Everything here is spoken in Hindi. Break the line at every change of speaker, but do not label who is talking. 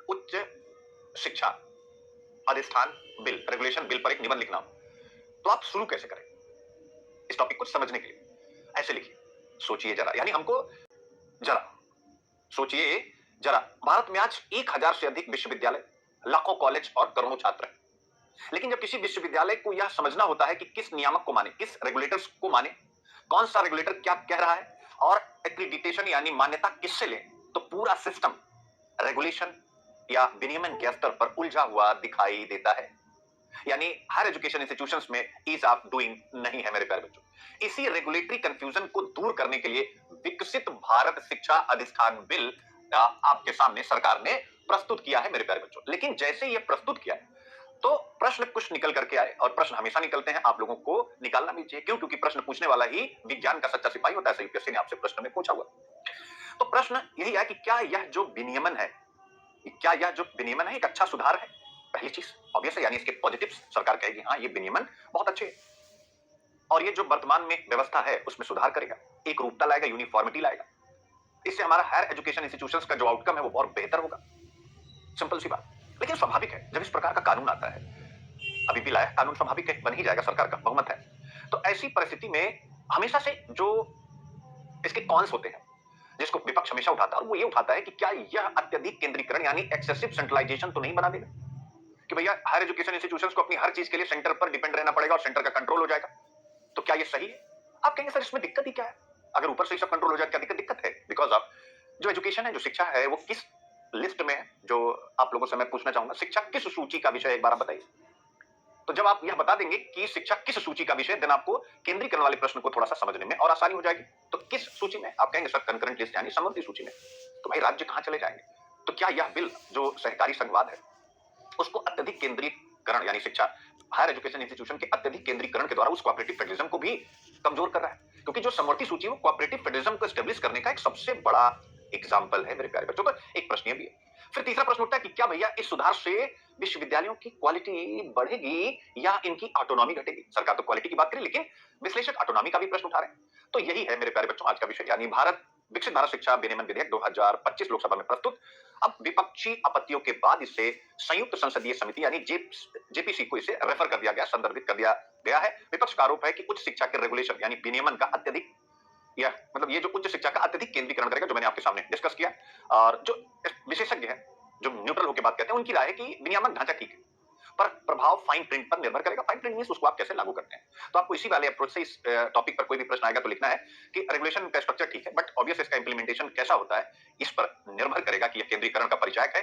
उच्च शिक्षा अधिष्ठान बिल, रेगुलेशन बिल पर एक निबंध लिखना हो, तो आप शुरू कैसे करें? इस टॉपिक को समझने के लिए ऐसे लिखिए, सोचिए जरा, यानी हमको जरा सोचिए जरा, भारत में आज 1000 से अधिक विश्वविद्यालय, लाखों कॉलेज और करोड़ों छात्र हैं। लेकिन जब किसी विश्वविद्यालय को यह समझना होता है कि किस नियामक को माने, किस रेगुलेटर्स को माने, कौन सा रेगुलेटर क्या कह रहा है और एक्रीडिटेशन यानी मान्यता किससे लें, तो पूरा सिस्टम रेगुलेशन या विनियमन के स्तर पर उलझा हुआ दिखाई देता है। यानी हायर एजुकेशन इंस्टीट्यूशंस में ईज ऑफ डूइंग नहीं है मेरे प्यारे बच्चों। इसी रेगुलेटरी कंफ्यूजन को दूर करने के लिए विकसित भारत शिक्षा अधिष्ठान बिल आपके सामने सरकार ने प्रस्तुत किया है मेरे प्यारे बच्चों। लेकिन जैसे ये प्रस्तुत किया है तो प्रश्न कुछ निकल करके आए, और प्रश्न हमेशा निकलते हैं, आप लोगों को निकालना भी चाहिए। क्यों? क्योंकि प्रश्न पूछने वाला ही विज्ञान का सच्चा सिपाही होता है। यूपीएससी ने आपसे प्रश्न में पूछा हुआ। तो प्रश्न यही है कि क्या यह जो विनियमन है, क्या यह जो विनियमन है एक अच्छा सुधार है? पहली चीज ऑब्वियस है, यानी इसके पॉजिटिव्स सरकार कहेगी हाँ ये विनियमन बहुत अच्छे है, और ये जो वर्तमान में व्यवस्था है उसमें सुधार करेगा, एक रूपता लाएगा, यूनिफॉर्मिटी लाएगा। इससे हमारा हायर एजुकेशन इंस्टीट्यूशंस का जो आउटकम है वो बहुत बेहतर होगा। सिंपल सी बात। लेकिन स्वाभाविक है, जब इस प्रकार का कानून आता है, अभी भी लाया कानून स्वाभाविक है, बन ही जाएगा, सरकार का बहुमत है, तो ऐसी परिस्थिति में हमेशा से जो इसके कॉन्स होते हैं जिसको विपक्ष हमेशा उठाता है, वो ये उठाता है कि क्या यह अत्यधिक केंद्रीकरण यानी एक्सेसिव सेंट्रलाइजेशन तो नहीं बना देगा कि भैया हायर एजुकेशन इंस्टीट्यूशंस को अपनी हर चीज के लिए सेंटर पर डिपेंड रहना पड़ेगा और सेंटर का कंट्रोल हो जाएगा? तो क्या ये सही है? आप कहेंगे सर इसमें दिक्कत ही क्या है, अगर ऊपर से ही सब कंट्रोल हो जाए क्या दिक्कत है? बिकॉज ऑफ जो एजुकेशन है, जो शिक्षा है, वो किस लिस्ट में है? जो आप लोगों से मैं पूछना चाहूंगा, शिक्षा किस सूची का विषय, एक बार आप बताइए। तो जब आप यह बता देंगे कि शिक्षा किस सूची का विषय, देन आपको केंद्रीकरण वाले प्रश्न को थोड़ा सा समझने में और आसानी हो जाएगी। तो किस सूची में? आप कहेंगे सर कंकरेंट लिस्ट यानी समवर्ती सूची में। तो भाई राज्य कहां चले जाएंगे? तो क्या यह बिल जो सहकारी संघवाद है उसको अत्यधिक केंद्रीकरण यानी शिक्षा हायर एजुकेशन इंस्टीट्यूशन के अत्यधिक केंद्रीकरण के द्वारा उस कोऑपरेटिव फेडरलिज्म को भी कमजोर कर रहा है? क्योंकि जो समवर्ती सूची है वो कोऑपरेटिव फेडरलिज्म को एस्टेब्लिश करने का एक सबसे बड़ा एग्जाम्पल है मेरे प्यारे बच्चों। तो एक प्रश्न ये भी है। फिर तीसरा प्रश्न उठता है कि क्या भैया इस सुधार से विश्वविद्यालयों की क्वालिटी बढ़ेगी या इनकी ऑटोनॉमी घटेगी? सरकार तो क्वालिटी की बात करी, लेकिन विश्लेषक ऑटोनॉमी का भी प्रश्न उठा रहे हैं। तो यही है मेरे प्यारे बच्चों आज का विषय, यानी विकसित भारत शिक्षा विनियमन विधेयक 2025 लोकसभा में प्रस्तुत। अब विपक्षी आपत्तियों के बाद इसे संयुक्त संसदीय समिति यानी जेपीसी को इसे रेफर कर दिया गया, संदर्भित कर दिया गया है। विपक्ष का आरोप है कि उच्च शिक्षा के रेगुलेशन यानी विनियमन का अत्यधिक, यह मतलब ये जो उच्च शिक्षा का अत्यधिक केंद्रीकरण करेगा, जो मैंने आपके सामने डिस्कस किया। और जो विशेषज्ञ है, जो न्यूट्रल होकर बात करते हैं, उनकी राय है कि विनियामक ढांचा ठीक है, पर प्रभाव फाइन प्रिंट पर निर्भर करेगा। फाइन प्रिंट मींस उसको आप कैसे लागू करते हैं। तो आपको इसी वाले अप्रोच से इस टॉपिक पर कोई भी प्रश्न आएगा तो लिखना है कि रेगुलेशन का स्ट्रक्चर ठीक है, बट ऑब्वियस इसका इंप्लीमेंटेशन कैसा होता है इस पर निर्भर करेगा कि यह केंद्रीकरण का परिचायक है